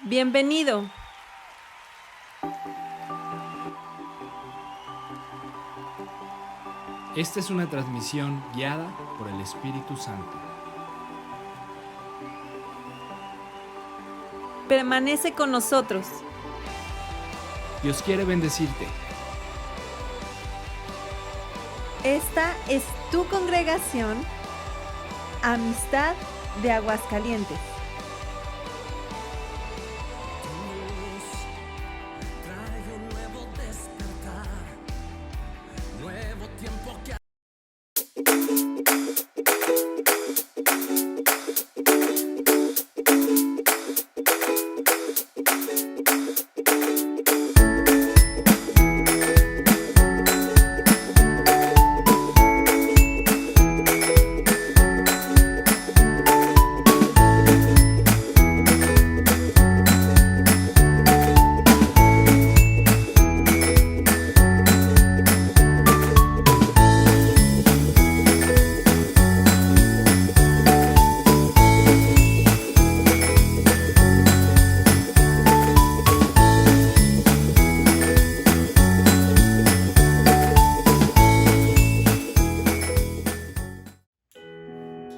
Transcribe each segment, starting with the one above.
Bienvenido. Esta es una transmisión guiada por el Espíritu Santo. Permanece con nosotros. Dios quiere bendecirte. Esta es tu congregación, Amistad de Aguascalientes.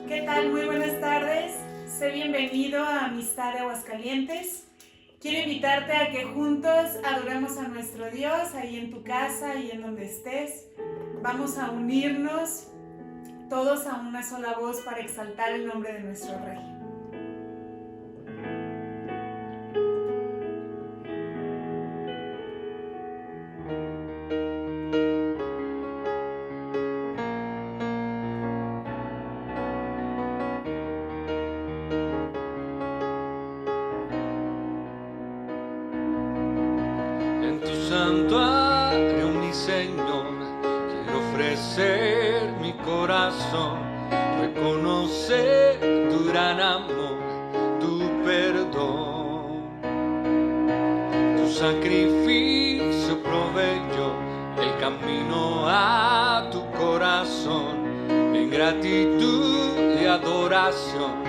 ¿Qué tal? Muy buenas tardes. Sé bienvenido a Amistad de Aguascalientes. Quiero invitarte a que juntos adoremos a nuestro Dios ahí en tu casa y en donde estés. Vamos a unirnos todos a una sola voz para exaltar el nombre de nuestro Rey. En tu santuario, mi Señor, quiero ofrecer mi corazón, reconocer tu gran amor, tu perdón. Tu sacrificio proveyó el camino a tu corazón. En gratitud y adoración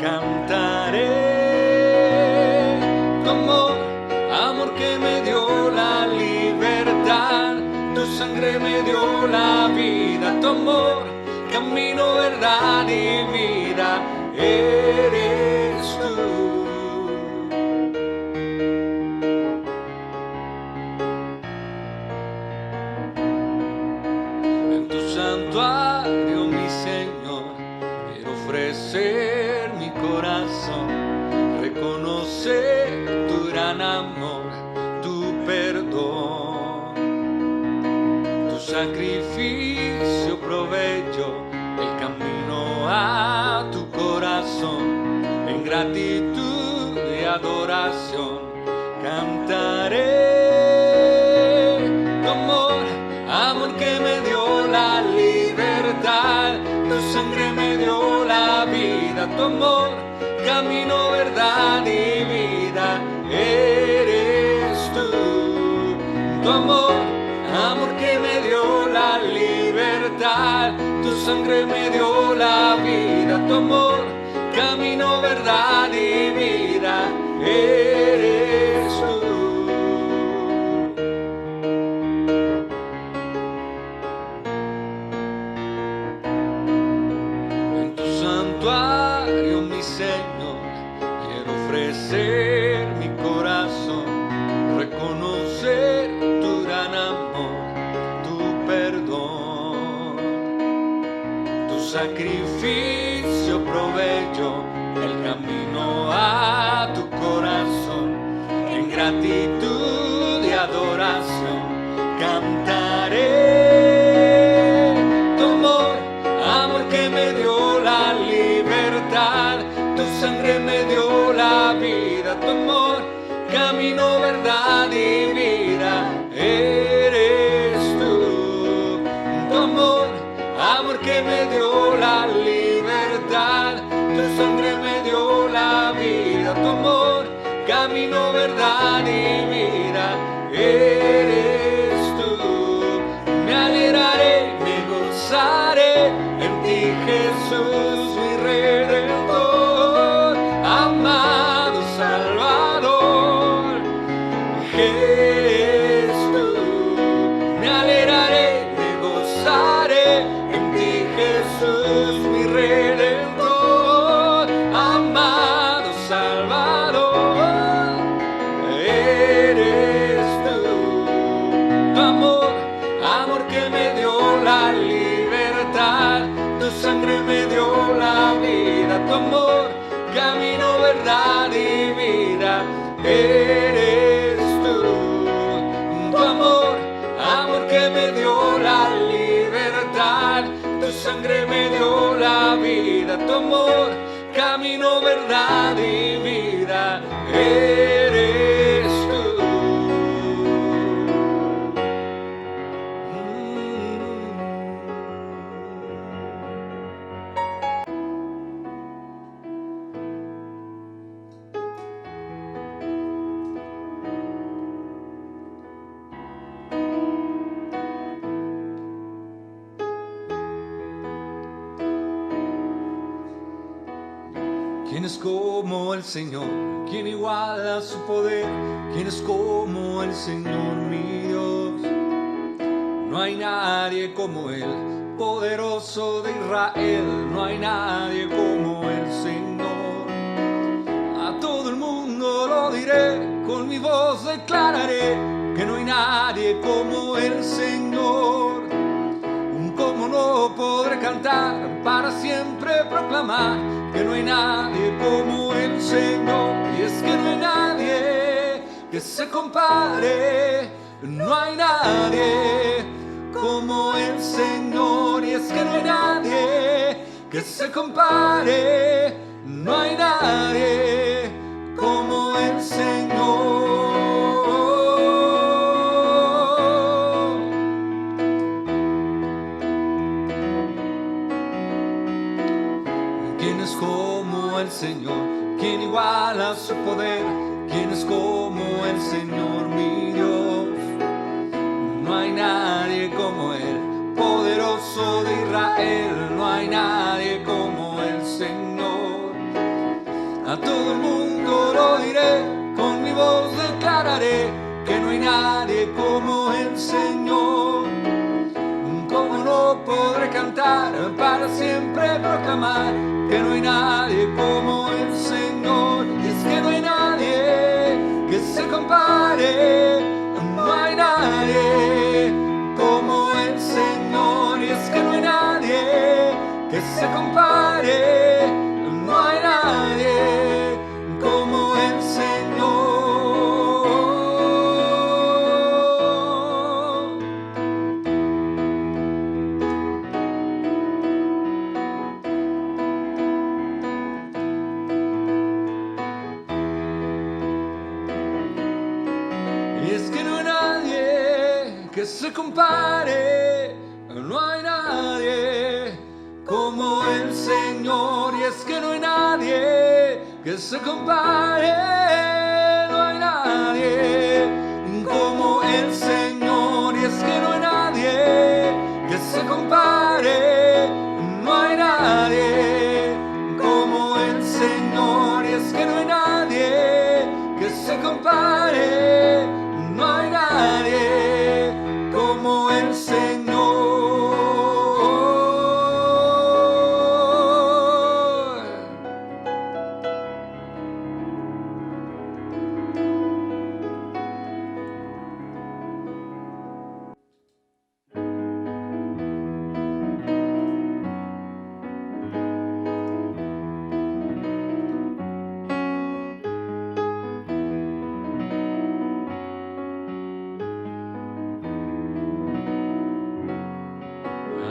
cantaré tu amor. Amor que me dio la libertad, tu sangre me dio la vida, tu amor, camino, verdad y vida, eres tú. En tu santuario, mi Señor, quiero ofrecer mi corazón, reconocer tu gran amor, tu perdón. Tu sacrificio proveyó el camino a tu corazón. En gratitud y adoración cantaré tu amor, amor que me dio la libertad. Tu sangre me dio la vida, tu amor, camino, verdad y vida, eres tú. Tu amor, amor que me dio la libertad, tu sangre me dio la vida, tu amor, camino, verdad y vida, eres tú. En tu santuario, mi Señor, quiero ofrecer mi corazón, reconocer tu gran amor, tu perdón. Tu sacrificio proveyó el camino a tu corazón. En gratitud y adoración cantaré tu amor, amor que me dio la libertad. Tu sangre me dio la vida, tu amor, camino, verdad y vida, eres tú. Tu amor, amor que me dio la libertad, tu sangre me dio la vida, tu amor, camino, verdad y vida, eres tú. Me alegraré, me gozaré en ti, Jesús, mi Redentor, amado Salvador. verdad y vida eres tú. Tu amor, amor que me dio la libertad, tu sangre me dio la vida, tu amor, camino, verdad y vida eres tú. ¿Quién es como el Señor? ¿Quién iguala su poder? ¿Quién es como el Señor mi Dios? No hay nadie como Él, poderoso de Israel. No hay nadie como el Señor. A todo el mundo lo diré, con mi voz declararé que no hay nadie como el Señor. ¿Cómo no podré cantar para siempre proclamar que no hay nadie como el Señor? Y es que no hay nadie que se compare, no hay nadie como el Señor. Y es que no hay nadie que se compare, no hay nadie como el Señor. ¿Quién es como el Señor? ¿Quién iguala su poder? ¿Quién es como el Señor mi Dios? No hay nadie como Él, poderoso de Israel. No hay nadie como el Señor. A todo el mundo lo diré, con mi voz declararé que no hay nadie como el Señor. ¿Cómo no podré cantar para siempre proclamar que no hay nadie como el Señor? Y es que no hay nadie que se compare, no hay nadie como el Señor. Y es que no hay nadie que se compare, no hay nadie como el Señor. Que se compare, no hay nadie como el Señor. Y es que no hay nadie que se compare, no hay nadie como el Señor. Y es que no hay nadie que se compare, no hay nadie como el Señor. Y es que no hay nadie que se compare, no hay nadie como el Señor.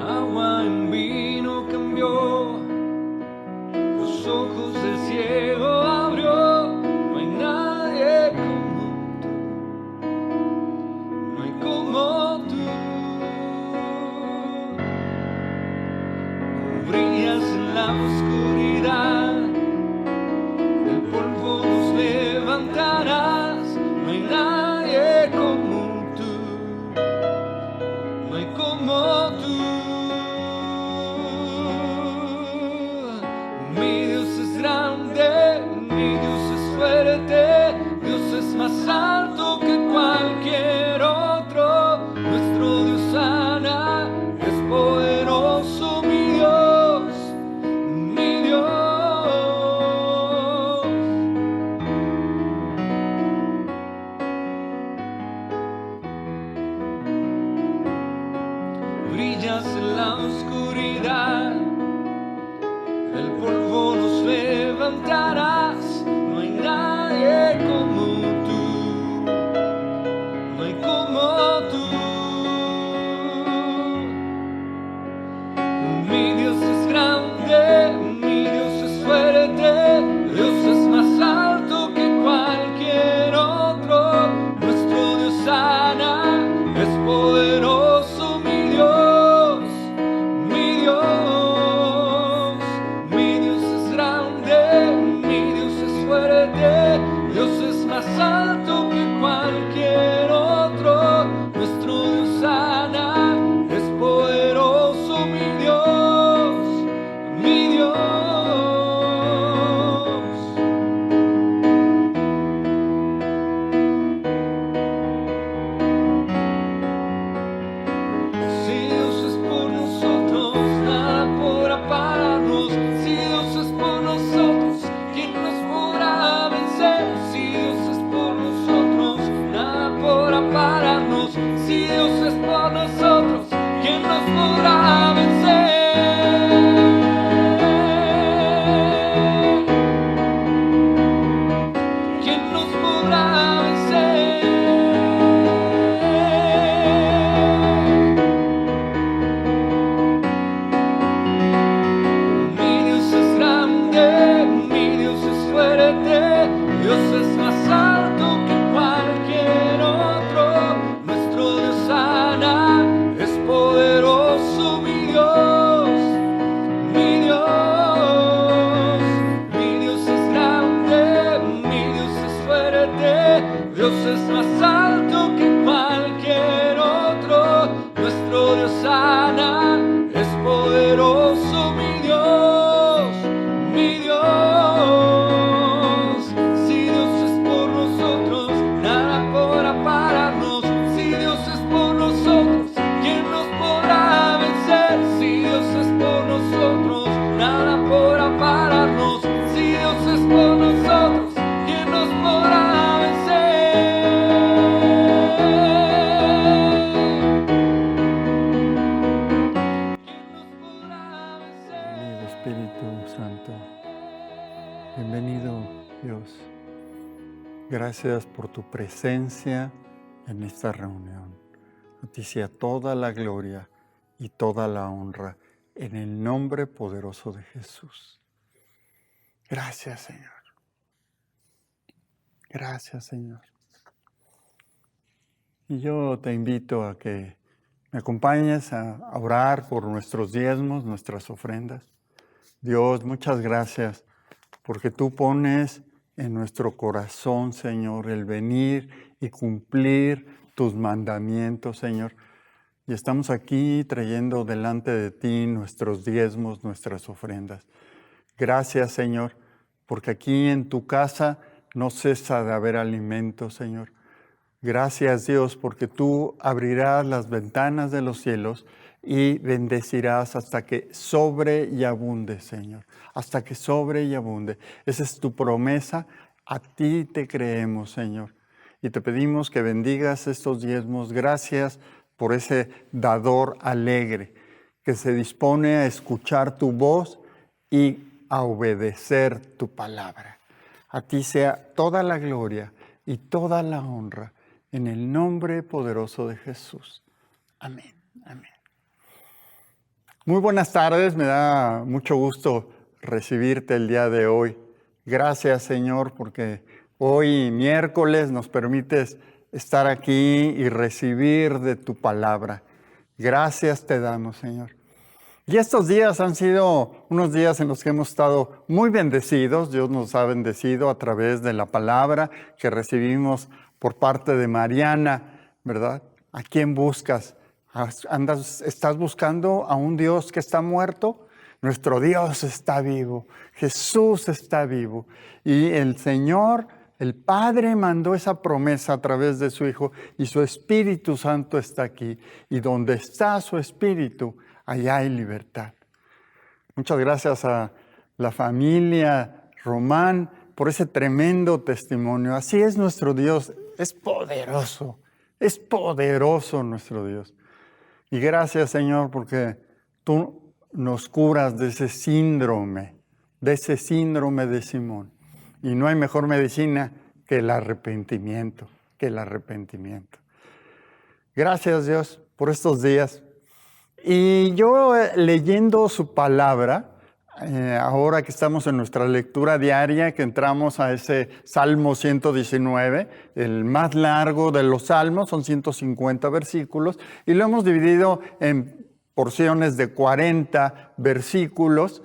Agua en vino cambió, los ojos del ciego abrió. No hay nadie como tú, no hay como tú. Brillas en la oscuridad, del polvo nos levantarás. No hay nadie como tú, no hay como tú. Mi Dios es grande, mi Dios es fuerte, Dios es más alto que cualquier otro. Nuestro Dios sana, es poderoso, mi Dios, mi Dios. Brillas en la oscuridad, del polvo nos levantarás. Dios es más alto que cualquier otro. Nuestro Dios sana, es poderoso, mi Dios, mi Dios. Si Dios es por nosotros, nada podrá pararnos. Si Dios es por nosotros, ¿quién nos podrá vencer? Si Dios es por nosotros, nada podrá pararnos. Si Dios es por nosotros, ¿quién nos podrá vencer? ¿Quién nos podrá vencer? Mi Dios es grande, mi Dios es fuerte, Dios es más alto que cualquier otro. Nuestro Dios sana, es poderoso, mi Dios, mi Dios. Mi Dios es grande, mi Dios es fuerte, Dios es más alto que cualquier otro. Nuestro Dios sana, es poderoso, mi Dios, mi Dios. Si Dios es por nosotros, nada podrá pararnos. Si Dios es por nosotros, ¿quién nos podrá vencer? Si Dios es por nosotros, nada podrá pararnos. Si Dios es por nosotros, ¿quién nos podrá vencer? ¿Quién nos podrá vencer? Bienvenido Espíritu Santo, bienvenido Dios. Gracias por tu presencia en esta reunión. A ti sea toda la gloria y toda la honra en el nombre poderoso de Jesús. Gracias, Señor. Gracias, Señor. Y yo te invito a que me acompañes a orar por nuestros diezmos, nuestras ofrendas. Dios, muchas gracias porque tú pones en nuestro corazón, Señor, el venir y cumplir tus mandamientos, Señor. Y estamos aquí trayendo delante de ti nuestros diezmos, nuestras ofrendas. Gracias, Señor, porque aquí en tu casa no cesa de haber alimento, Señor. Gracias, Dios, porque tú abrirás las ventanas de los cielos y bendecirás hasta que sobre y abunde, Señor. Hasta que sobre y abunde. Esa es tu promesa. A ti te creemos, Señor. Y te pedimos que bendigas estos diezmos. Gracias por ese dador alegre que se dispone a escuchar tu voz y a obedecer tu palabra. A ti sea toda la gloria y toda la honra en el nombre poderoso de Jesús. Amén. Amén. Muy buenas tardes, me da mucho gusto recibirte el día de hoy. Gracias, Señor, porque hoy miércoles nos permites estar aquí y recibir de tu palabra. Gracias te damos, Señor. Y estos días han sido unos días en los que hemos estado muy bendecidos. Dios nos ha bendecido a través de la palabra que recibimos por parte de Mariana, ¿verdad? ¿A quién buscas? ¿Estás buscando a un Dios que está muerto? Nuestro Dios está vivo, Jesús está vivo. Y el Señor, el Padre, mandó esa promesa a través de su Hijo y su Espíritu Santo está aquí. Y donde está su Espíritu, allá hay libertad. Muchas gracias a la familia Román por ese tremendo testimonio. Así es nuestro Dios, es poderoso nuestro Dios. Y gracias, Señor, porque tú nos curas de ese síndrome de Simón. Y no hay mejor medicina que el arrepentimiento, Gracias, Dios, por estos días. Y yo leyendo su palabra, ahora que estamos en nuestra lectura diaria, que entramos a ese Salmo 119, el más largo de los salmos, son 150 versículos, y lo hemos dividido en porciones de 40 versículos.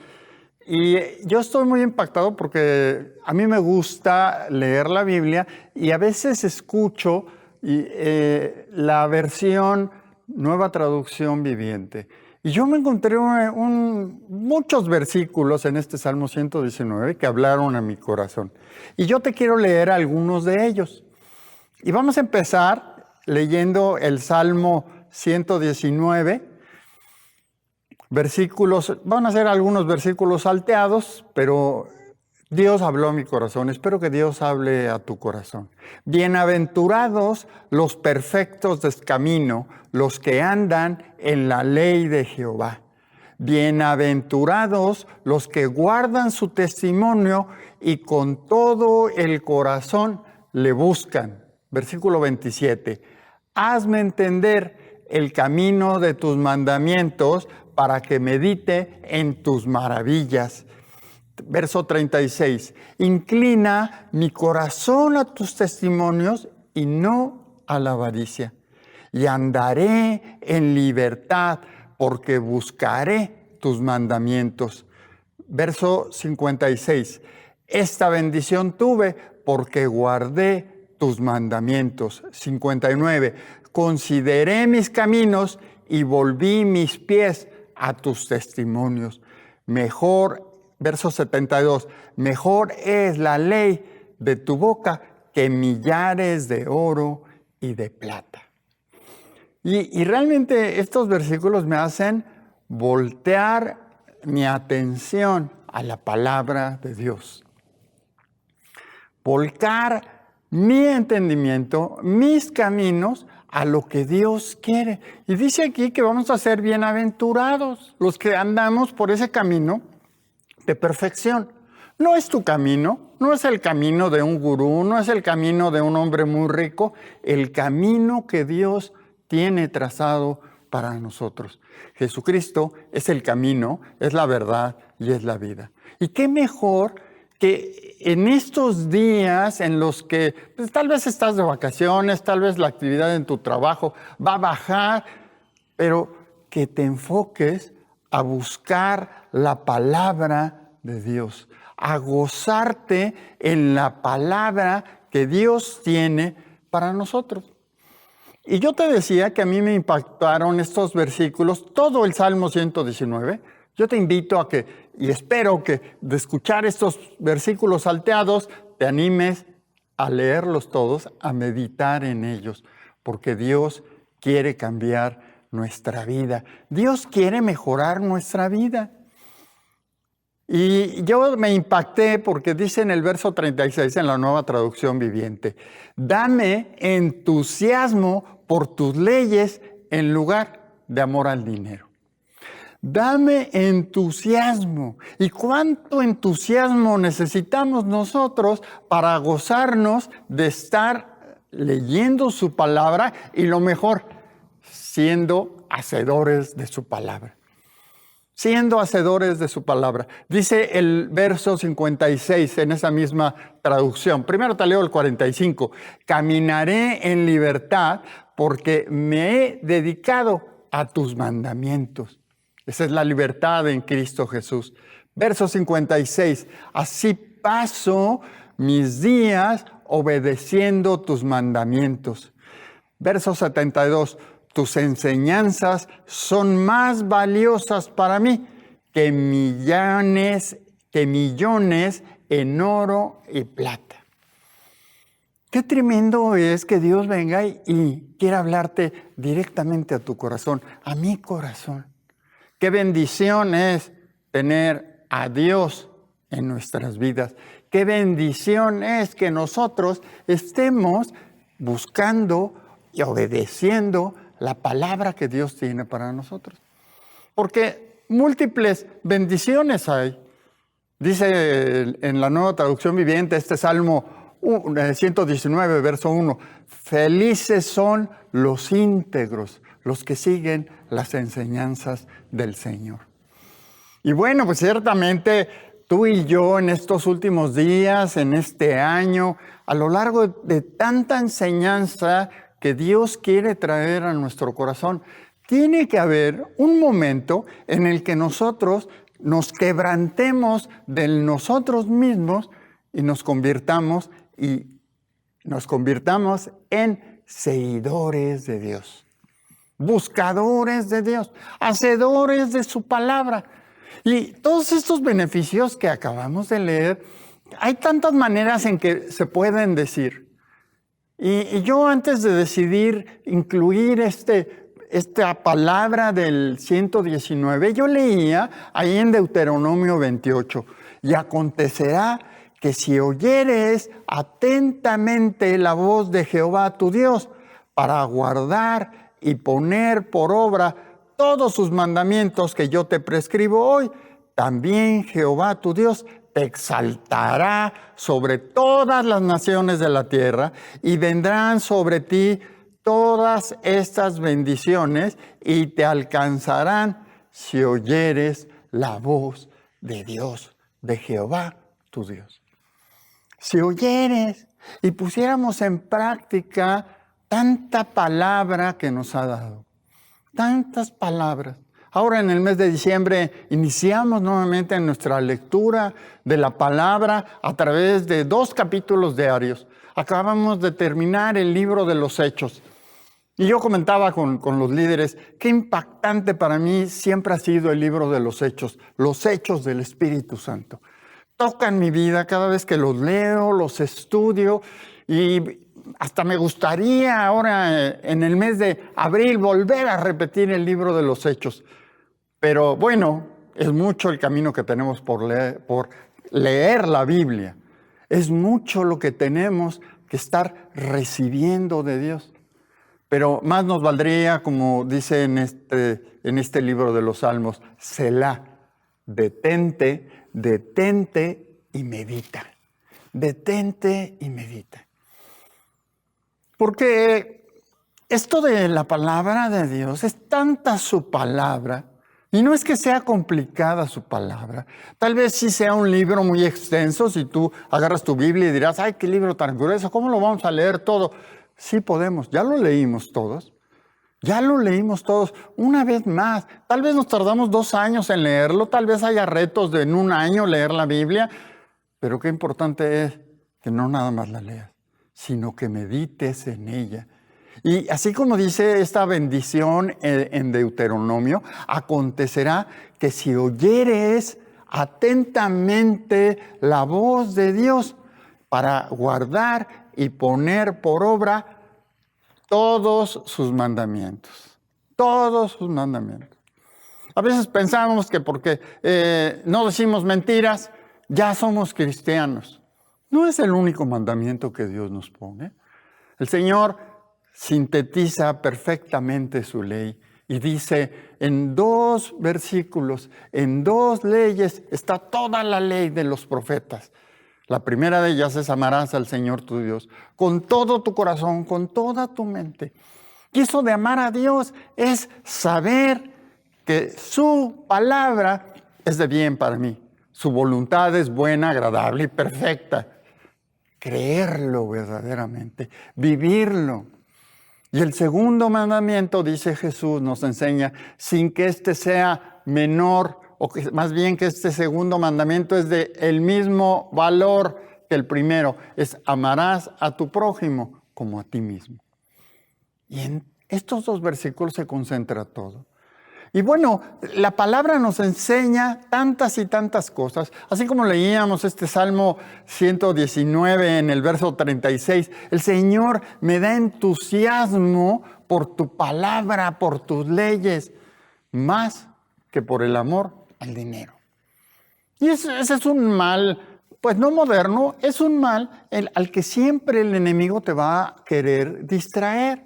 Y yo estoy muy impactado porque a mí me gusta leer la Biblia y a veces escucho la versión Nueva Traducción Viviente. Y yo me encontré muchos versículos en este Salmo 119 que hablaron a mi corazón. Y yo te quiero leer algunos de ellos. Y vamos a empezar leyendo el Salmo 119, versículos, van a ser algunos versículos salteados, pero Dios habló a mi corazón. Espero que Dios hable a tu corazón. Bienaventurados los perfectos de camino, los que andan en la ley de Jehová. Bienaventurados los que guardan su testimonio y con todo el corazón le buscan. Versículo 27. Hazme entender el camino de tus mandamientos para que medite en tus maravillas. Verso 36. Inclina mi corazón a tus testimonios y no a la avaricia. Y andaré en libertad porque buscaré tus mandamientos. Verso 56. Esta bendición tuve porque guardé tus mandamientos. 59. Consideré mis caminos y volví mis pies a tus testimonios. Verso 72. Mejor es la ley de tu boca que millares de oro y de plata. Y realmente estos versículos me hacen voltear mi atención a la palabra de Dios. Volcar mi entendimiento, mis caminos a lo que Dios quiere. Y dice aquí que vamos a ser bienaventurados los que andamos por ese camino de perfección. No es tu camino, no es el camino de un gurú, no es el camino de un hombre muy rico, el camino que Dios tiene trazado para nosotros. Jesucristo es el camino, es la verdad y es la vida. Y qué mejor que en estos días en los que pues, tal vez estás de vacaciones, tal vez la actividad en tu trabajo va a bajar, pero que te enfoques a buscar la palabra de Dios, a gozarte en la palabra que Dios tiene para nosotros. Y yo te decía que a mí me impactaron estos versículos, todo el Salmo 119. Yo te invito a que, y espero que de escuchar estos versículos salteados, te animes a leerlos todos, a meditar en ellos, porque Dios quiere cambiar nuestra vida. Dios quiere mejorar nuestra vida. Y yo me impacté porque dice en el verso 36 en la Nueva Traducción Viviente, dame entusiasmo por tus leyes en lugar de amor al dinero. Dame entusiasmo. ¿Y cuánto entusiasmo necesitamos nosotros para gozarnos de estar leyendo su palabra y lo mejor, siendo hacedores de su palabra? Siendo hacedores de su palabra. Dice el verso 56 en esa misma traducción. Primero te leo el 45. Caminaré en libertad porque me he dedicado a tus mandamientos. Esa es la libertad en Cristo Jesús. Verso 56. Así paso mis días obedeciendo tus mandamientos. Verso 72. Tus enseñanzas son más valiosas para mí que millones en oro y plata. Qué tremendo es que Dios venga y quiera hablarte directamente a tu corazón, a mi corazón. Qué bendición es tener a Dios en nuestras vidas. Qué bendición es que nosotros estemos buscando y obedeciendo la palabra que Dios tiene para nosotros. Porque múltiples bendiciones hay. Dice en la Nueva Traducción Viviente, este Salmo 119, verso 1, felices son los íntegros, los que siguen las enseñanzas del Señor. Y bueno, pues ciertamente tú y yo en estos últimos días, en este año, a lo largo de tanta enseñanza que Dios quiere traer a nuestro corazón, tiene que haber un momento en el que nosotros nos quebrantemos de nosotros mismos y nos convirtamos en seguidores de Dios, buscadores de Dios, hacedores de su palabra. Y todos estos beneficios que acabamos de leer, hay tantas maneras en que se pueden decir. Y yo antes de decidir incluir esta palabra del 119, yo leía ahí en Deuteronomio 28, y acontecerá que si oyeres atentamente la voz de Jehová tu Dios, para guardar y poner por obra todos sus mandamientos que yo te prescribo hoy, también Jehová tu Dios te exaltará sobre todas las naciones de la tierra, y vendrán sobre ti todas estas bendiciones y te alcanzarán si oyeres la voz de Dios, de Jehová tu Dios. Si oyeres y pusiéramos en práctica tanta palabra que nos ha dado, tantas palabras. Ahora en el mes de diciembre iniciamos nuevamente nuestra lectura de la palabra a través de 2 capítulos diarios. Acabamos de terminar el libro de los Hechos. Y yo comentaba con los líderes, qué impactante para mí siempre ha sido el libro de los Hechos del Espíritu Santo. Tocan mi vida cada vez que los leo, los estudio, y hasta me gustaría ahora en el mes de abril volver a repetir el libro de los Hechos. Pero bueno, es mucho el camino que tenemos por leer la Biblia. Es mucho lo que tenemos que estar recibiendo de Dios. Pero más nos valdría, como dice en este libro de los Salmos, Selah, detente y medita. Detente y medita. Porque esto de la palabra de Dios es tanta su palabra, y no es que sea complicada su palabra. Tal vez sí sea un libro muy extenso, si tú agarras tu Biblia y dirás, ¡ay, qué libro tan grueso! ¿Cómo lo vamos a leer todo? Sí podemos, ya lo leímos todos. Ya lo leímos todos una vez más. Tal vez nos tardamos 2 años en leerlo, tal vez haya retos de en 1 año leer la Biblia, pero qué importante es que no nada más la leas, sino que medites en ella. Y así como dice esta bendición en Deuteronomio, acontecerá que si oyeres atentamente la voz de Dios para guardar y poner por obra todos sus mandamientos. Todos sus mandamientos. A veces pensamos que porque no decimos mentiras, ya somos cristianos. No es el único mandamiento que Dios nos pone. El Señor sintetiza perfectamente su ley y dice en 2 versículos, en 2 leyes está toda la ley de los profetas. La primera de ellas es amarás al Señor tu Dios con todo tu corazón, con toda tu mente. Y eso de amar a Dios es saber que su palabra es de bien para mí. Su voluntad es buena, agradable y perfecta. Creerlo verdaderamente, vivirlo. Y el segundo mandamiento, dice Jesús, nos enseña, sin que este sea menor, o que, más bien que este segundo mandamiento es de el mismo valor que el primero, es amarás a tu prójimo como a ti mismo. Y en estos 2 versículos se concentra todo. Y bueno, la palabra nos enseña tantas y tantas cosas, así como leíamos este Salmo 119 en el verso 36, el Señor me da entusiasmo por tu palabra, por tus leyes, más que por el amor al dinero. Y ese es un mal, pues no moderno, es un mal al que siempre el enemigo te va a querer distraer.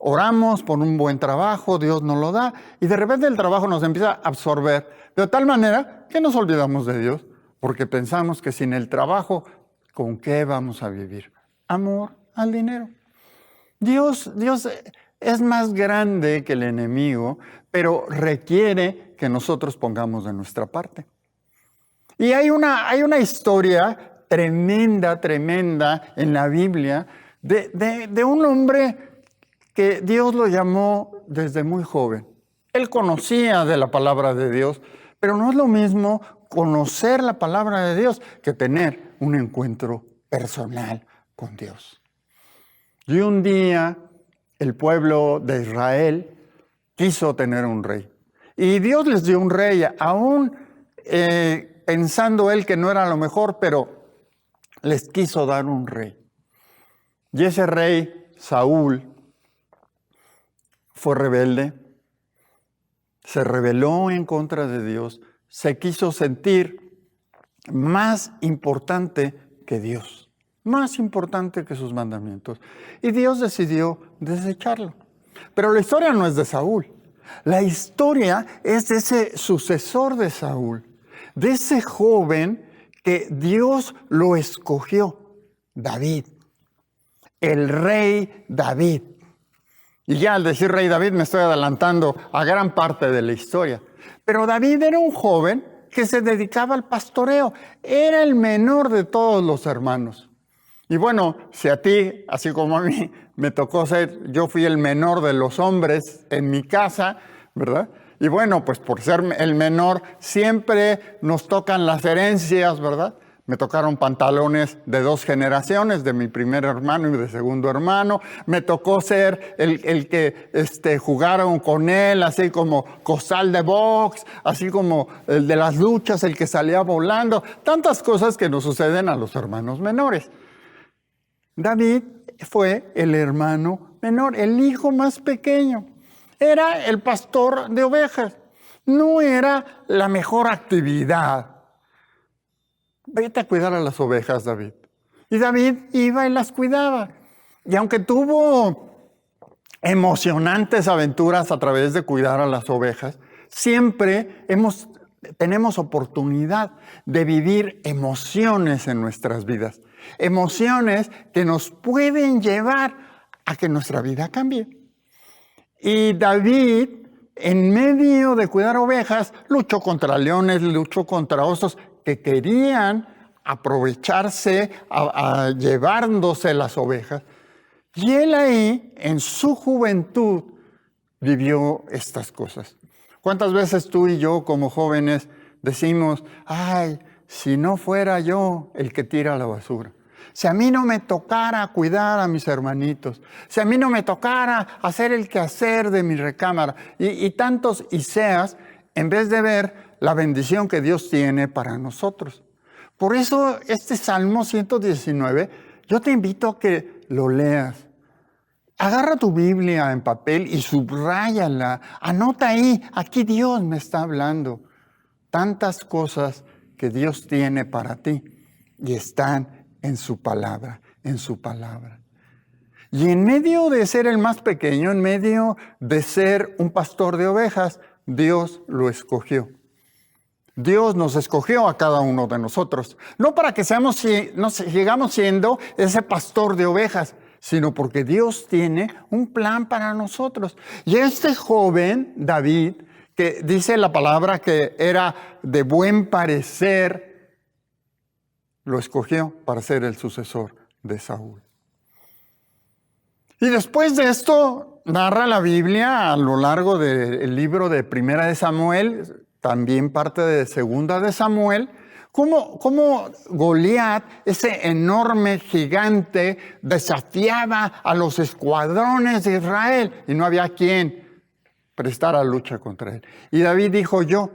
Oramos por un buen trabajo, Dios nos lo da, y de repente el trabajo nos empieza a absorber de tal manera que nos olvidamos de Dios, porque pensamos que sin el trabajo, ¿con qué vamos a vivir? Amor al dinero. Dios es más grande que el enemigo, pero requiere que nosotros pongamos de nuestra parte. Y hay una historia tremenda en la Biblia de un hombre que Dios lo llamó desde muy joven. Él conocía de la palabra de Dios, Pero no es lo mismo conocer la palabra de Dios que tener un encuentro personal con Dios. Y un día el pueblo de Israel quiso tener un rey. Y Dios les dio un rey, aún pensando él que no era lo mejor, pero les quiso dar un rey. Y ese rey, Saúl, fue rebelde, se rebeló en contra de Dios, se quiso sentir más importante que Dios, más importante que sus mandamientos. Y Dios decidió desecharlo. Pero la historia no es de Saúl. La historia es de ese sucesor de Saúl, de ese joven que Dios lo escogió, David, el rey David. Y ya al decir rey David me estoy adelantando a gran parte de la historia. Pero David era un joven que se dedicaba al pastoreo. Era el menor de todos los hermanos. Y bueno, si a ti, así como a mí, me tocó ser, yo fui el menor de los hombres en mi casa, ¿verdad? Y bueno, pues por ser el menor, siempre nos tocan las herencias, ¿verdad? Me tocaron pantalones de 2 generaciones, de mi primer hermano y de segundo hermano. Me tocó ser el que jugaron con él, así como costal de box, así como el de las luchas, el que salía volando. Tantas cosas que nos suceden a los hermanos menores. David fue el hermano menor, el hijo más pequeño. Era el pastor de ovejas. No era la mejor actividad. Vete a cuidar a las ovejas, David. Y David iba y las cuidaba. Y aunque tuvo emocionantes aventuras a través de cuidar a las ovejas, siempre tenemos oportunidad de vivir emociones en nuestras vidas. Emociones que nos pueden llevar a que nuestra vida cambie. Y David, en medio de cuidar ovejas, luchó contra leones, luchó contra osos que querían aprovecharse a llevándose las ovejas. Y él ahí, en su juventud, vivió estas cosas. ¿Cuántas veces tú y yo como jóvenes decimos, ay, si no fuera yo el que tira la basura? Si a mí no me tocara cuidar a mis hermanitos, si a mí no me tocara hacer el quehacer de mi recámara, y tantos y seas, en vez de ver la bendición que Dios tiene para nosotros. Por eso este Salmo 119, yo te invito a que lo leas. Agarra tu Biblia en papel y subráyala. Anota ahí, aquí Dios me está hablando. Tantas cosas que Dios tiene para ti y están en su palabra, en su palabra. Y en medio de ser el más pequeño, en medio de ser un pastor de ovejas, Dios lo escogió. Dios nos escogió a cada uno de nosotros, no para que sigamos siendo ese pastor de ovejas, sino porque Dios tiene un plan para nosotros. Y este joven, David, que dice la palabra que era de buen parecer, lo escogió para ser el sucesor de Saúl. Y después de esto, narra la Biblia a lo largo del libro de Primera de Samuel, también parte de Segunda de Samuel, cómo Goliat, ese enorme gigante, desafiaba a los escuadrones de Israel y no había quien prestara lucha contra él. Y David dijo yo.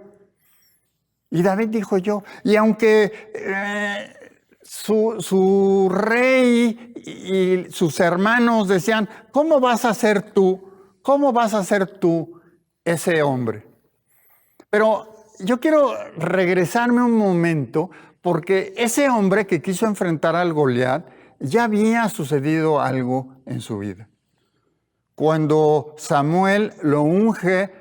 Y aunque su rey y sus hermanos decían, ¿cómo vas a ser tú? ¿Cómo vas a ser tú ese hombre? Pero yo quiero regresarme un momento porque ese hombre que quiso enfrentar al Goliat, ya había sucedido algo en su vida. Cuando Samuel lo unge,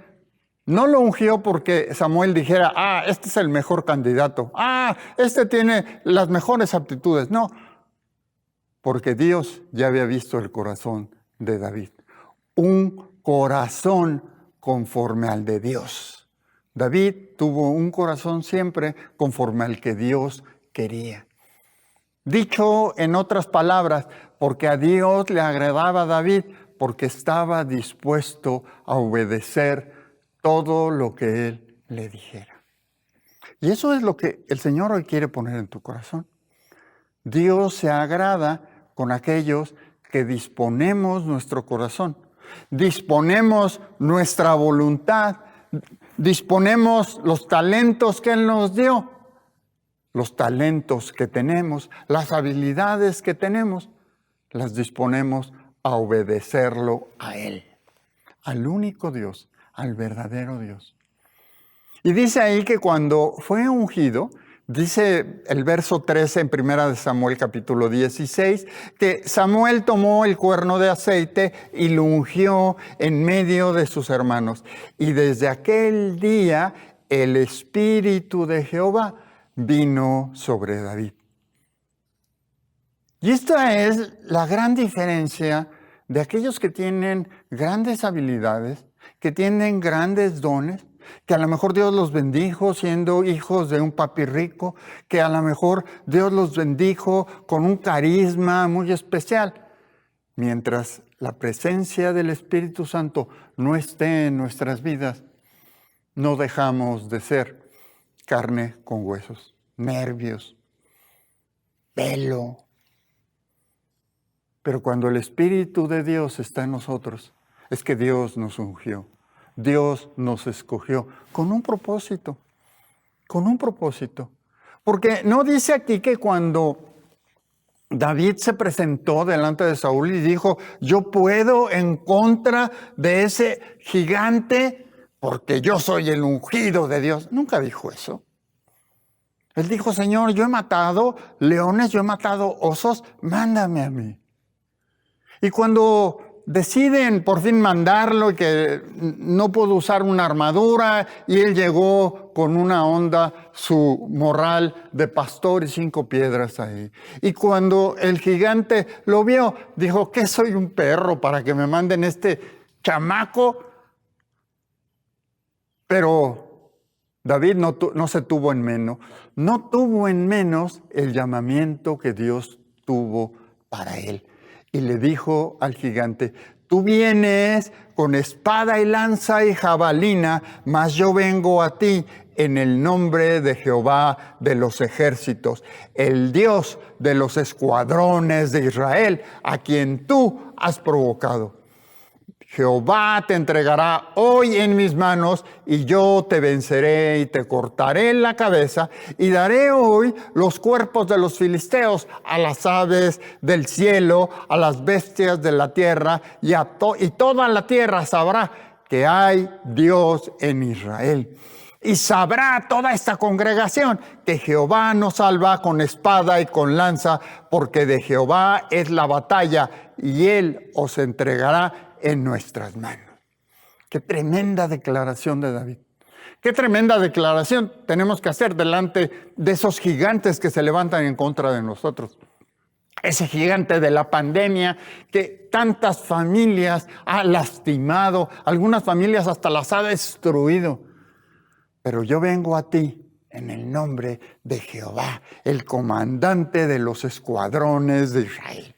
no lo ungió porque Samuel dijera, este es el mejor candidato, este tiene las mejores aptitudes. No, porque Dios ya había visto el corazón de David. Un corazón conforme al de Dios. David tuvo un corazón siempre conforme al que Dios quería. Dicho en otras palabras, porque a Dios le agradaba a David, porque estaba dispuesto a obedecer todo lo que él le dijera. Y eso es lo que el Señor hoy quiere poner en tu corazón. Dios se agrada con aquellos que disponemos nuestro corazón, disponemos nuestra voluntad, disponemos los talentos que Él nos dio, los talentos que tenemos, las habilidades que tenemos, las disponemos a obedecerlo a Él, al único Dios, al verdadero Dios. Y dice ahí que cuando fue ungido, dice el verso 13 en 1 Samuel capítulo 16, que Samuel tomó el cuerno de aceite y lo ungió en medio de sus hermanos. Y desde aquel día el Espíritu de Jehová vino sobre David. Y esta es la gran diferencia de aquellos que tienen grandes habilidades, que tienen grandes dones, que a lo mejor Dios los bendijo siendo hijos de un papi rico, que a lo mejor Dios los bendijo con un carisma muy especial. Mientras la presencia del Espíritu Santo no esté en nuestras vidas, no dejamos de ser carne con huesos, nervios, pelo. Pero cuando el Espíritu de Dios está en nosotros, es que Dios nos ungió. Dios nos escogió con un propósito, Porque no dice aquí que cuando David se presentó delante de Saúl y dijo, yo puedo en contra de ese gigante porque yo soy el ungido de Dios. Nunca dijo eso. Él dijo, Señor, yo he matado leones, yo he matado osos, mándame a mí. Y cuando deciden por fin mandarlo y que no pudo usar una armadura y él llegó con una onda, su morral de pastor y 5 piedras ahí. Y cuando el gigante lo vio, dijo, ¿qué soy un perro para que me manden este chamaco? Pero David no se tuvo en menos, no tuvo en menos el llamamiento que Dios tuvo para él. Y le dijo al gigante, tú vienes con espada y lanza y jabalina, mas yo vengo a ti en el nombre de Jehová de los ejércitos, el Dios de los escuadrones de Israel, a quien tú has provocado. Jehová te entregará hoy en mis manos y yo te venceré y te cortaré la cabeza y daré hoy los cuerpos de los filisteos a las aves del cielo, a las bestias de la tierra y toda la tierra sabrá que hay Dios en Israel. Y sabrá toda esta congregación que Jehová nos salva con espada y con lanza, porque de Jehová es la batalla y Él os entregará en nuestras manos. Qué tremenda declaración de David. Qué tremenda declaración tenemos que hacer delante de esos gigantes que se levantan en contra de nosotros. Ese gigante de la pandemia que tantas familias ha lastimado, algunas familias hasta las ha destruido. Pero yo vengo a ti en el nombre de Jehová, el comandante de los escuadrones de Israel.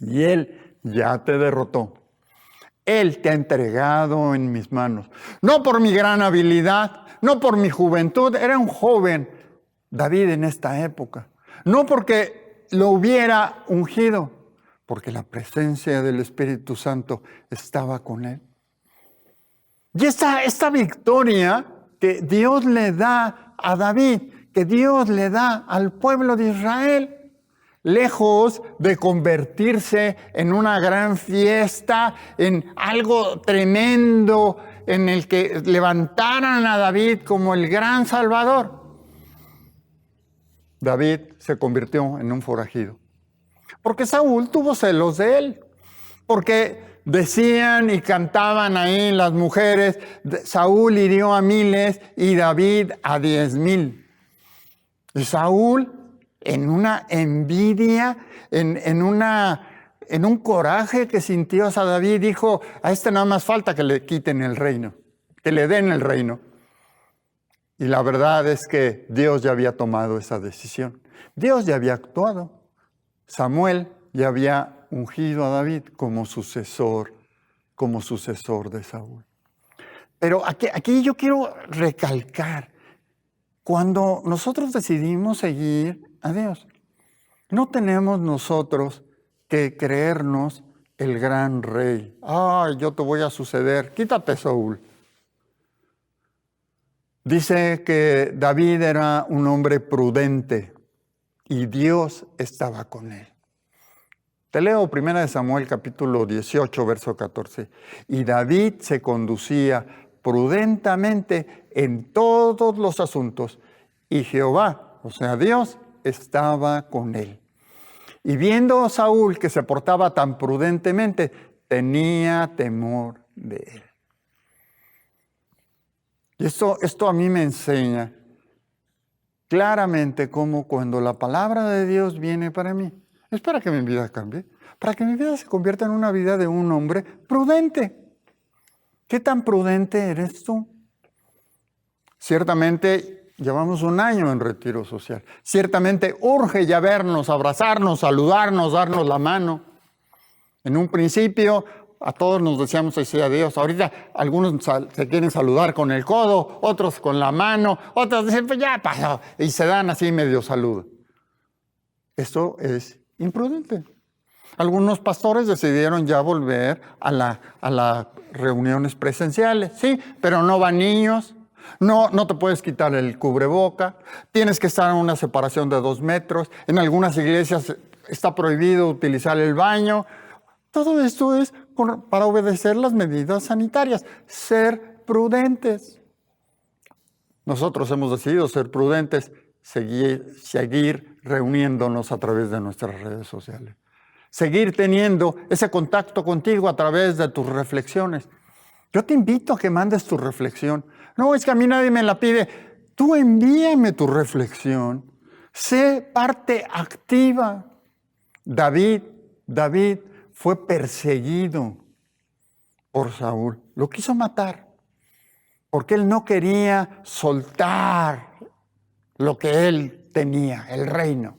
Y Él ya te derrotó. Él te ha entregado en mis manos. No por mi gran habilidad, no por mi juventud. Era un joven David en esta época. No porque lo hubiera ungido, porque la presencia del Espíritu Santo estaba con él. Y esta victoria que Dios le da a David, que Dios le da al pueblo de Israel, lejos de convertirse en una gran fiesta, en algo tremendo, en el que levantaran a David como el gran Salvador, David se convirtió en un forajido. Porque Saúl tuvo celos de él. Porque decían y cantaban ahí las mujeres, Saúl hirió a 1000 y David a 10,000. Y Saúl, en una envidia, en un coraje que sintió hacia David, dijo, a este nada más falta que le quiten el reino, que le den el reino. Y la verdad es que Dios ya había tomado esa decisión. Dios ya había actuado. Samuel ya había ungido a David como sucesor de Saúl. Pero aquí yo quiero recalcar, cuando nosotros decidimos seguir a Dios, no tenemos nosotros que creernos el gran rey. Ay, yo te voy a suceder, quítate, Saúl. Dice que David era un hombre prudente y Dios estaba con él. Te leo 1 Samuel capítulo 18, verso 14. Y David se conducía prudentemente en todos los asuntos, y Jehová, o sea Dios, estaba con él. Y viendo a Saúl que se portaba tan prudentemente, tenía temor de él. Y esto a mí me enseña claramente cómo cuando la palabra de Dios viene para mí, es para que mi vida cambie, para que mi vida se convierta en una vida de un hombre prudente. ¿Qué tan prudente eres tú? Ciertamente llevamos un año en retiro social. Ciertamente urge ya vernos, abrazarnos, saludarnos, darnos la mano. En un principio a todos nos decíamos así adiós. Ahorita algunos se quieren saludar con el codo, otros con la mano, otros dicen pues ya pasó y se dan así medio saludo. Esto es imprudente. Algunos pastores decidieron ya volver a las reuniones presenciales, sí, pero no van niños, no te puedes quitar el cubreboca, tienes que estar en una separación de 2 metros, en algunas iglesias está prohibido utilizar el baño. Todo esto es para obedecer las medidas sanitarias, ser prudentes. Nosotros hemos decidido ser prudentes, seguir reuniéndonos a través de nuestras redes sociales. Seguir teniendo ese contacto contigo a través de tus reflexiones. Yo te invito a que mandes tu reflexión. No, es que a mí nadie me la pide. Tú envíame tu reflexión. Sé parte activa. David fue perseguido por Saúl. Lo quiso matar porque él no quería soltar lo que él tenía, el reino.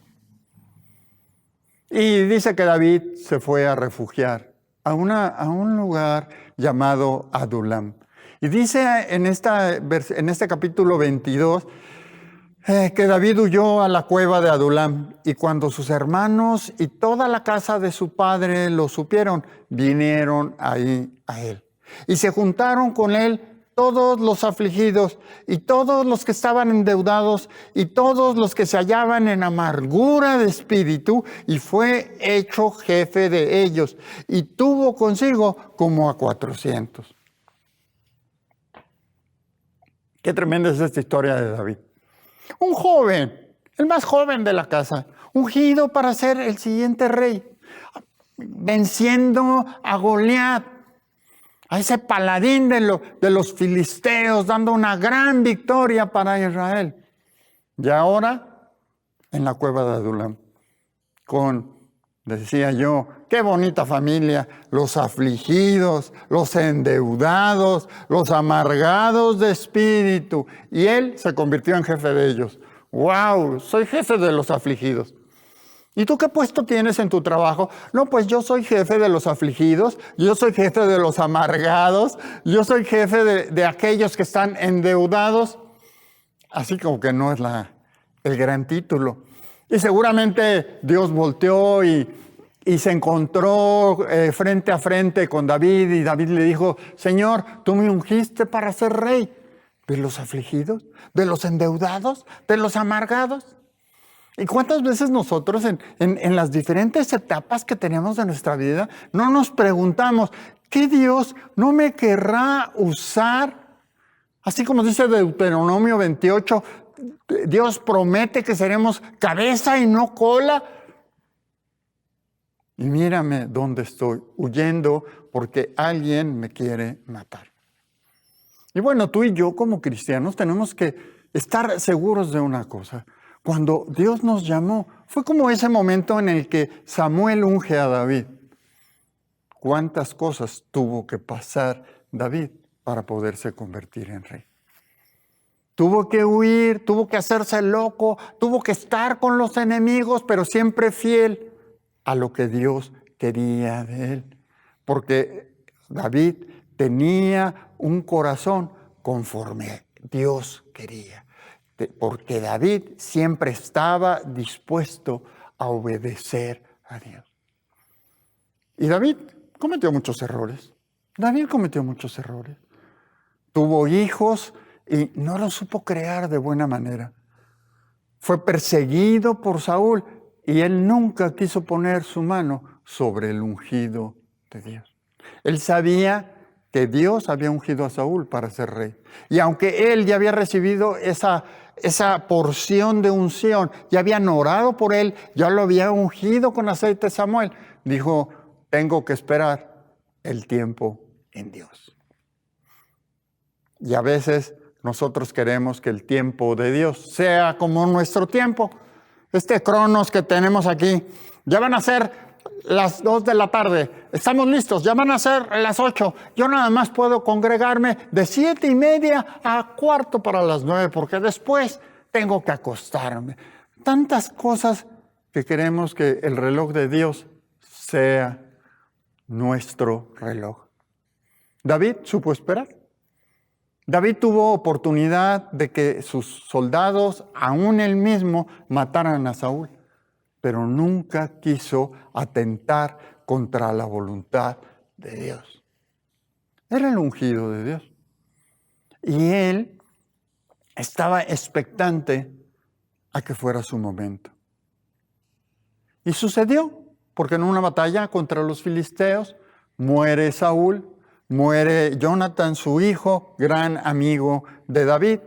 Y dice que David se fue a refugiar a un lugar llamado Adulam. Y dice en este capítulo 22 que David huyó a la cueva de Adulam. Y cuando sus hermanos y toda la casa de su padre lo supieron, vinieron ahí a él. Y se juntaron con él todos los afligidos y todos los que estaban endeudados y todos los que se hallaban en amargura de espíritu, y fue hecho jefe de ellos, y tuvo consigo como a 400. Qué tremenda es esta historia de David. Un joven, el más joven de la casa, ungido para ser el siguiente rey, venciendo a Goliat, a ese paladín de los filisteos, dando una gran victoria para Israel. Y ahora, en la cueva de Adulam, decía yo, qué bonita familia, los afligidos, los endeudados, los amargados de espíritu. Y él se convirtió en jefe de ellos. ¡Wow! Soy jefe de los afligidos. ¿Y tú qué puesto tienes en tu trabajo? No, pues yo soy jefe de los afligidos, yo soy jefe de los amargados, yo soy jefe de aquellos que están endeudados. Así como que no es el gran título. Y seguramente Dios volteó y se encontró frente a frente con David, y David le dijo, Señor, tú me ungiste para ser rey de los afligidos, de los endeudados, de los amargados. ¿Y cuántas veces nosotros en las diferentes etapas que tenemos de nuestra vida no nos preguntamos, ¿qué Dios no me querrá usar? Así como dice Deuteronomio 28, Dios promete que seremos cabeza y no cola. Y mírame dónde estoy, huyendo porque alguien me quiere matar. Y bueno, tú y yo como cristianos tenemos que estar seguros de una cosa. Cuando Dios nos llamó, fue como ese momento en el que Samuel unge a David. ¿Cuántas cosas tuvo que pasar David para poderse convertir en rey? Tuvo que huir, tuvo que hacerse loco, tuvo que estar con los enemigos, pero siempre fiel a lo que Dios quería de él. Porque David tenía un corazón conforme Dios quería, porque David siempre estaba dispuesto a obedecer a Dios. Y David cometió muchos errores. Tuvo hijos y no los supo crear de buena manera. Fue perseguido por Saúl y él nunca quiso poner su mano sobre el ungido de Dios. Él sabía que Dios había ungido a Saúl para ser rey. Y aunque él ya había recibido esa porción de unción, ya habían orado por él, ya lo había ungido con aceite Samuel, dijo, tengo que esperar el tiempo en Dios. Y a veces nosotros queremos que el tiempo de Dios sea como nuestro tiempo. Este cronos que tenemos aquí, ya van a ser las 2 de la tarde, estamos listos, ya van a ser las 8. Yo nada más puedo congregarme de 7:30 a 8:45, porque después tengo que acostarme. Tantas cosas que queremos que el reloj de Dios sea nuestro reloj. David supo esperar. David tuvo oportunidad de que sus soldados, aún él mismo, mataran a Saúl, pero nunca quiso atentar contra la voluntad de Dios. Era el ungido de Dios. Y él estaba expectante a que fuera su momento. Y sucedió, porque en una batalla contra los filisteos muere Saúl, muere Jonatán, su hijo, gran amigo de David.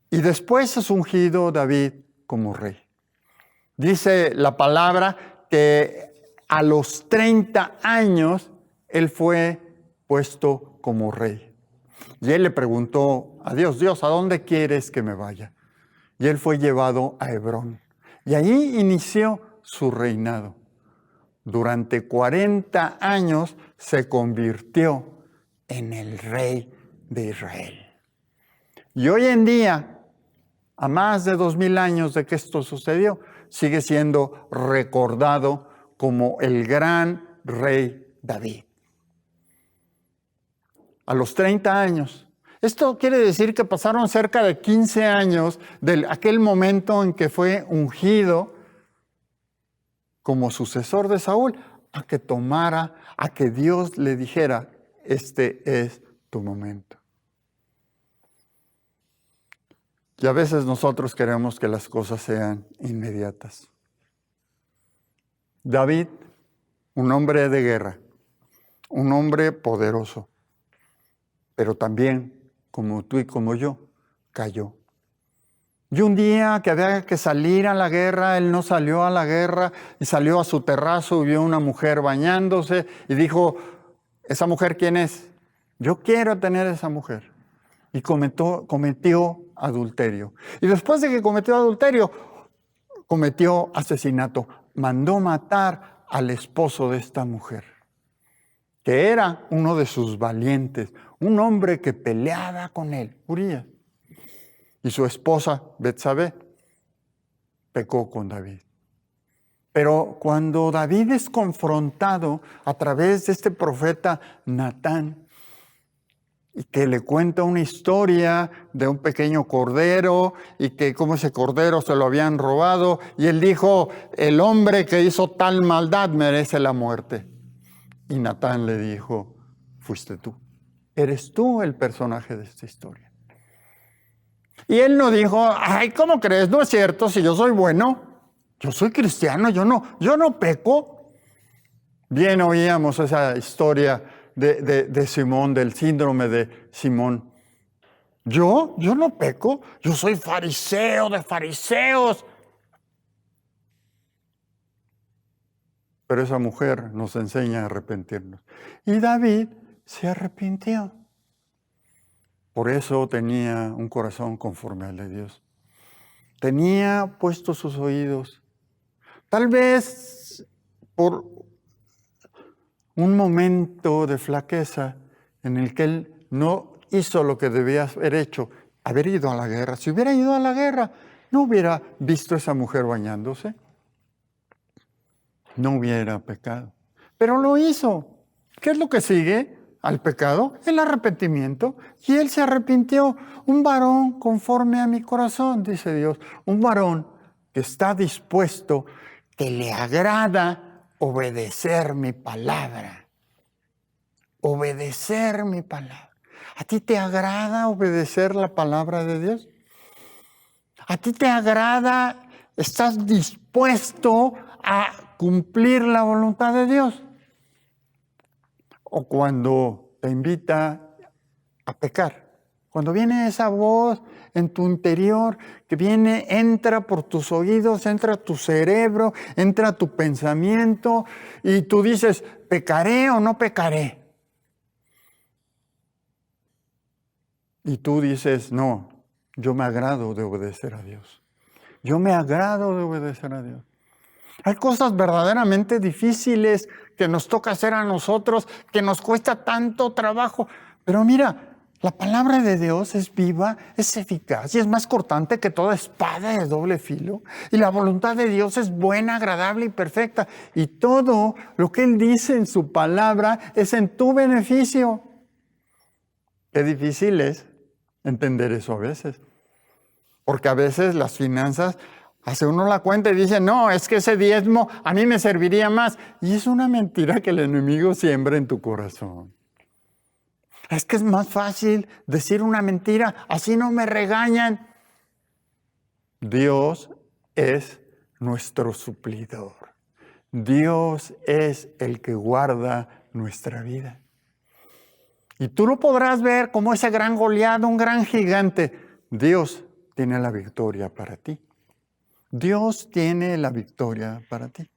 Y después es ungido David como rey. Dice la palabra que a los 30 años él fue puesto como rey. Y él le preguntó a Dios, Dios, ¿a dónde quieres que me vaya? Y él fue llevado a Hebrón. Y ahí inició su reinado. Durante 40 años se convirtió en el rey de Israel. Y hoy en día, a más de 2000 años de que esto sucedió, sigue siendo recordado como el gran rey David. A los 30 años. Esto quiere decir que pasaron cerca de 15 años de aquel momento en que fue ungido como sucesor de Saúl, a que Dios le dijera, este es tu momento. Y a veces nosotros queremos que las cosas sean inmediatas. David, un hombre de guerra, un hombre poderoso, pero también, como tú y como yo, cayó. Y un día que había que salir a la guerra, él no salió a la guerra y salió a su terrazo y vio una mujer bañándose y dijo, ¿esa mujer quién es? Yo quiero tener esa mujer. Y cometió adulterio. Y después de que cometió adulterio, cometió asesinato. Mandó matar al esposo de esta mujer, que era uno de sus valientes, un hombre que peleaba con él, Urías. Y su esposa, Betsabé, pecó con David. Pero cuando David es confrontado a través de este profeta Natán, y que le cuenta una historia de un pequeño cordero, y que como ese cordero se lo habían robado, y él dijo, el hombre que hizo tal maldad merece la muerte. Y Natán le dijo, fuiste tú, eres tú el personaje de esta historia. Y él no dijo, ay, ¿cómo crees? No es cierto, si yo soy bueno, yo soy cristiano, yo no peco. Bien oíamos esa historia de Simón, del síndrome de Simón. Yo no peco, yo soy fariseo de fariseos. Pero esa mujer nos enseña a arrepentirnos. Y David se arrepintió. Por eso tenía un corazón conforme al de Dios. Tenía puestos sus oídos. Tal vez por un momento de flaqueza en el que él no hizo lo que debía haber hecho, haber ido a la guerra. Si hubiera ido a la guerra, no hubiera visto a esa mujer bañándose. No hubiera pecado. Pero lo hizo. ¿Qué es lo que sigue? al pecado? El arrepentimiento. Y él se arrepintió. Un varón conforme a mi corazón, dice Dios. Un varón que está dispuesto, que le agrada obedecer mi palabra. Obedecer mi palabra. ¿A ti te agrada obedecer la palabra de Dios? ¿A ti te agrada, estás dispuesto a cumplir la voluntad de Dios? O cuando te invita a pecar, cuando viene esa voz en tu interior que viene, entra por tus oídos, entra a tu cerebro, entra a tu pensamiento y tú dices, ¿pecaré o no pecaré? Y tú dices, no, yo me agrado de obedecer a Dios. Yo me agrado de obedecer a Dios. Hay cosas verdaderamente difíciles que nos toca hacer a nosotros, que nos cuesta tanto trabajo. Pero mira, la palabra de Dios es viva, es eficaz y es más cortante que toda espada de doble filo. Y la voluntad de Dios es buena, agradable y perfecta. Y todo lo que Él dice en su palabra es en tu beneficio. Qué difícil es entender eso a veces. Porque a veces las finanzas, hace uno la cuenta y dice, no, es que ese diezmo a mí me serviría más. Y es una mentira que el enemigo siembra en tu corazón. Es que es más fácil decir una mentira, así no me regañan. Dios es nuestro suplidor. Dios es el que guarda nuestra vida. Y tú lo podrás ver como ese gran Goliat, un gran gigante. Dios tiene la victoria para ti. Dios tiene la victoria para ti.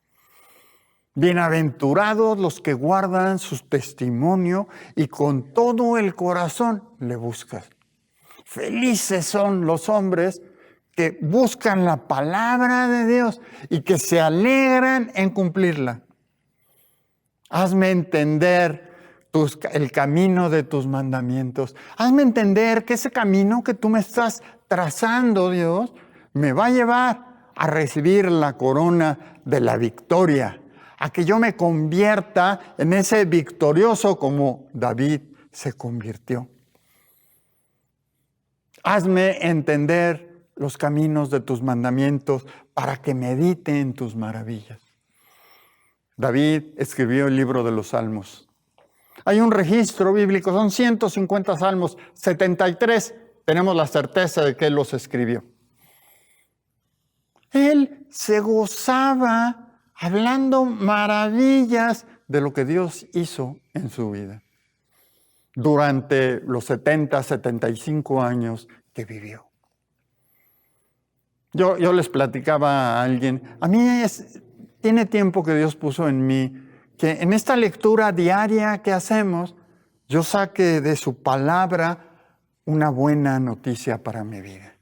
Bienaventurados los que guardan su testimonio y con todo el corazón le buscan. Felices son los hombres que buscan la palabra de Dios y que se alegran en cumplirla. Hazme entender el camino de tus mandamientos. Hazme entender que ese camino que tú me estás trazando, Dios, me va a llevar a recibir la corona de la victoria, a que yo me convierta en ese victorioso como David se convirtió. Hazme entender los caminos de tus mandamientos para que medite en tus maravillas. David escribió el libro de los Salmos. Hay un registro bíblico, son 150 salmos, 73 tenemos la certeza de que él los escribió. Él se gozaba hablando maravillas de lo que Dios hizo en su vida durante los 75 años que vivió. Yo les platicaba a alguien, a mí tiene tiempo que Dios puso en mí que en esta lectura diaria que hacemos, yo saque de su palabra una buena noticia para mi vida.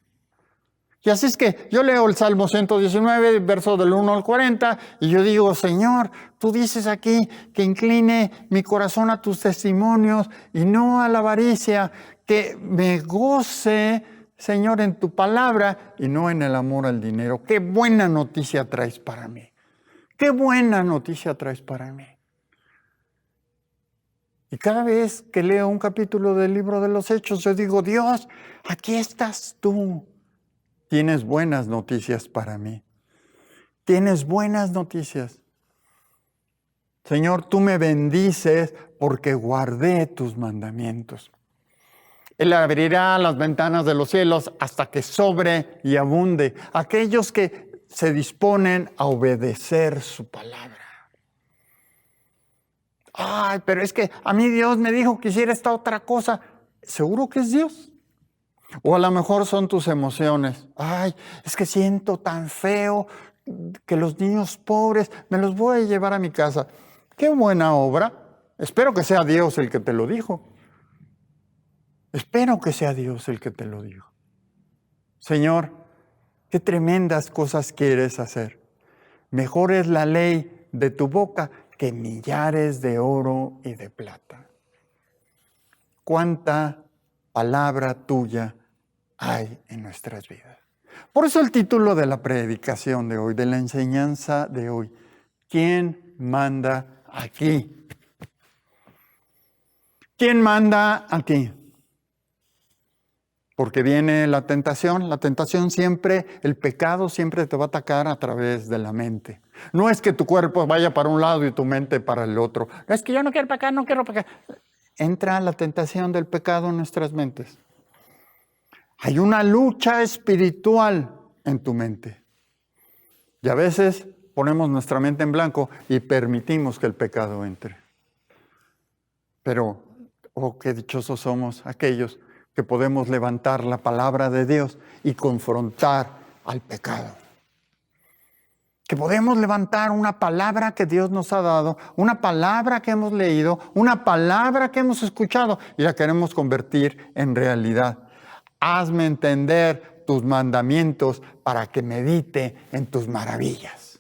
Y así es que yo leo el Salmo 119, verso del 1 al 40, y yo digo, Señor, tú dices aquí que incline mi corazón a tus testimonios y no a la avaricia, que me goce, Señor, en tu palabra y no en el amor al dinero. Qué buena noticia traes para mí. Qué buena noticia traes para mí. Y cada vez que leo un capítulo del libro de los Hechos, yo digo, Dios, aquí estás tú. Tienes buenas noticias para mí. Tienes buenas noticias. Señor, tú me bendices porque guardé tus mandamientos. Él abrirá las ventanas de los cielos hasta que sobre y abunde aquellos que se disponen a obedecer su palabra. Ay, pero es que a mí Dios me dijo que hiciera esta otra cosa. ¿Seguro que es Dios? O a lo mejor son tus emociones. Ay, es que siento tan feo que los niños pobres me los voy a llevar a mi casa. ¡Qué buena obra! Espero que sea Dios el que te lo dijo. Espero que sea Dios el que te lo dijo. Señor, qué tremendas cosas quieres hacer. Mejor es la ley de tu boca que millares de oro y de plata. Cuánta palabra tuya hay en nuestras vidas. Por eso el título de la predicación de hoy, de la enseñanza de hoy, ¿quién manda aquí? ¿Quién manda aquí? Porque viene la tentación siempre, el pecado siempre te va a atacar a través de la mente. No es que tu cuerpo vaya para un lado y tu mente para el otro. Es que yo no quiero pecar, no quiero pecar. Entra la tentación del pecado en nuestras mentes. Hay una lucha espiritual en tu mente. Y a veces ponemos nuestra mente en blanco y permitimos que el pecado entre. Pero, oh, qué dichosos somos aquellos que podemos levantar la palabra de Dios y confrontar al pecado. Que podemos levantar una palabra que Dios nos ha dado, una palabra que hemos leído, una palabra que hemos escuchado y la queremos convertir en realidad. Hazme entender tus mandamientos para que medite en tus maravillas.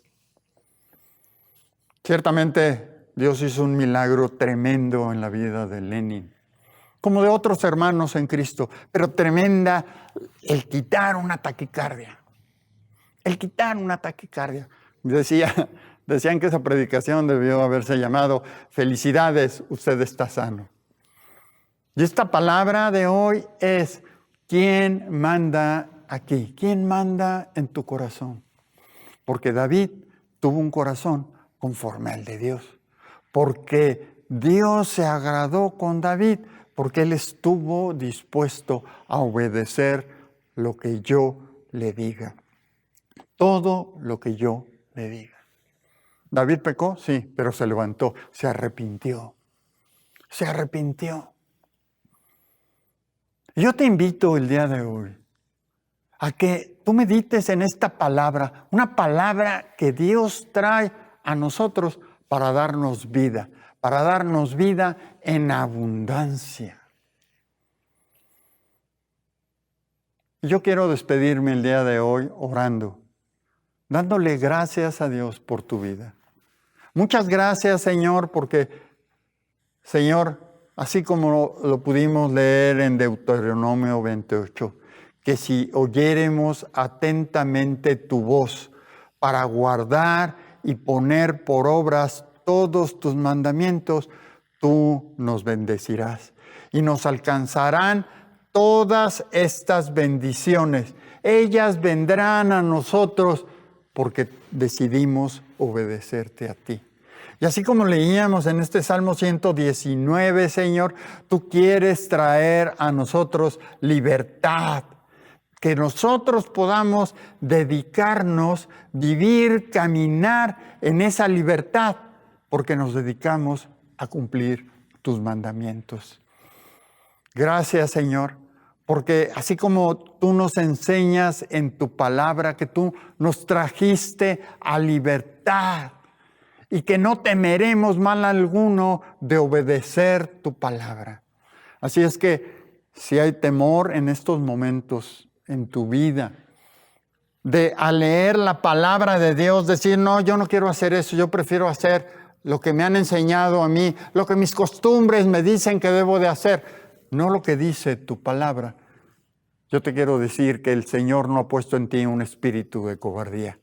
Ciertamente Dios hizo un milagro tremendo en la vida de Lenin, como de otros hermanos en Cristo, pero tremenda el quitar una taquicardia. El quitar una taquicardia. Decían que esa predicación debió haberse llamado "Felicidades, usted está sano". Y esta palabra de hoy es: ¿quién manda aquí? ¿Quién manda en tu corazón? Porque David tuvo un corazón conforme al de Dios. Porque Dios se agradó con David, porque él estuvo dispuesto a obedecer lo que yo le diga. Todo lo que yo le diga. ¿David pecó? Sí, pero se levantó, se arrepintió. Se arrepintió. Yo te invito el día de hoy a que tú medites en esta palabra, una palabra que Dios trae a nosotros para darnos vida en abundancia. Yo quiero despedirme el día de hoy orando, dándole gracias a Dios por tu vida. Muchas gracias, Señor, porque, Señor, así como lo pudimos leer en Deuteronomio 28, que si oyéremos atentamente tu voz para guardar y poner por obras todos tus mandamientos, tú nos bendecirás y nos alcanzarán todas estas bendiciones. Ellas vendrán a nosotros porque decidimos obedecerte a ti. Y así como leíamos en este Salmo 119, Señor, tú quieres traer a nosotros libertad, que nosotros podamos dedicarnos, vivir, caminar en esa libertad, porque nos dedicamos a cumplir tus mandamientos. Gracias, Señor, porque así como tú nos enseñas en tu palabra que tú nos trajiste a libertad y que no temeremos mal alguno de obedecer tu palabra. Así es que si hay temor en estos momentos en tu vida, al leer la palabra de Dios, decir, no, yo no quiero hacer eso, yo prefiero hacer lo que me han enseñado a mí, lo que mis costumbres me dicen que debo de hacer, no lo que dice tu palabra. Yo te quiero decir que el Señor no ha puesto en ti un espíritu de cobardía.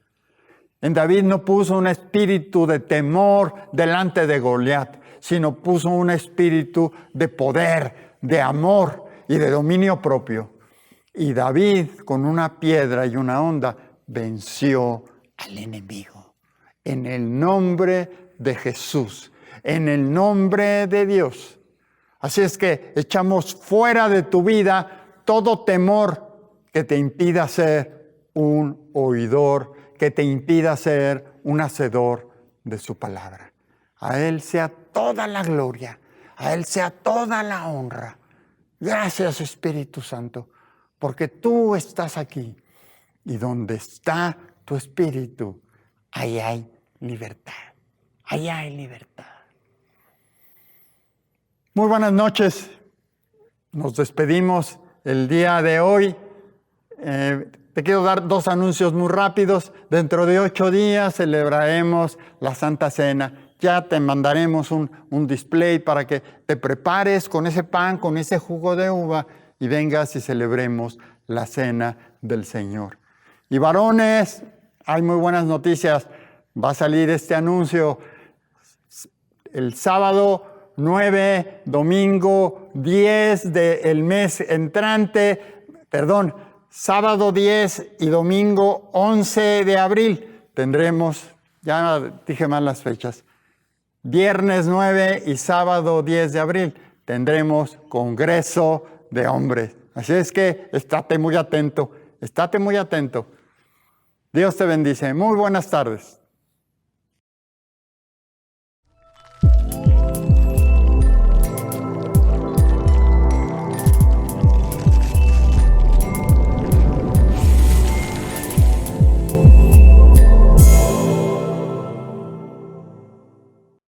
En David no puso un espíritu de temor delante de Goliat, sino puso un espíritu de poder, de amor y de dominio propio. Y David, con una piedra y una honda, venció al enemigo. En el nombre de Jesús, en el nombre de Dios. Así es que echamos fuera de tu vida todo temor que te impida ser un oidor, que te impida ser un hacedor de su palabra. A Él sea toda la gloria, a Él sea toda la honra. Gracias, Espíritu Santo, porque tú estás aquí y donde está tu Espíritu, ahí hay libertad, ahí hay libertad. Muy buenas noches, nos despedimos el día de hoy. Te quiero dar 2 anuncios muy rápidos. Dentro de 8 días celebraremos la Santa Cena. Ya te mandaremos un display para que te prepares con ese pan, con ese jugo de uva y vengas y celebremos la Cena del Señor. Y varones, hay muy buenas noticias. Va a salir este anuncio el sábado 9, domingo 10 del mes entrante, sábado 10 y domingo 11 de abril tendremos, ya dije mal las fechas, viernes 9 y sábado 10 de abril tendremos Congreso de Hombres. Así es que estate muy atento. Dios te bendice. Muy buenas tardes.